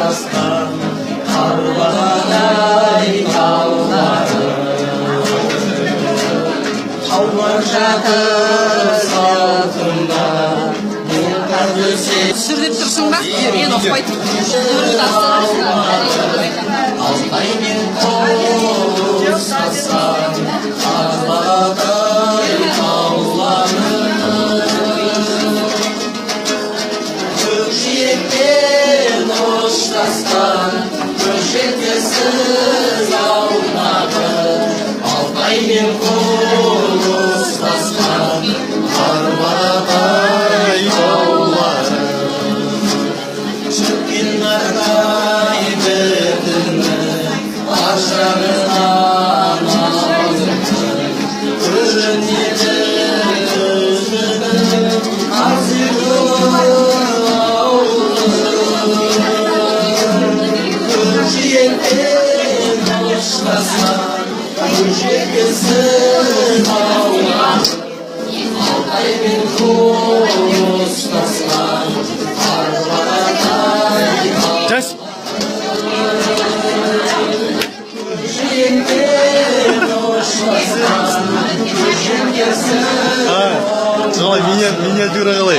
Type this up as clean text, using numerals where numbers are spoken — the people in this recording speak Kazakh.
ұстасқан қарбаладай таулары таулар жатыр салтында мен қарды Сүр деп тұрсың ба? Мен оқпайтын. Алтай мен қол ұстасқан қарбаладай таулары көкжиекпен ұштасқан көкжиексіз аумағы Алтай мен қол ұстасқан қарбаладай таулары шөккен нардай бітімнің ар жағынан көрінеді өзінің арзығы көкжиекпен ұштасқан көкжиексіз аумағы Алтай мен қол ұстасқан қарбаладай көкжиекпен ұштасқан көкжиексіз Қалай, миниатюра қалай?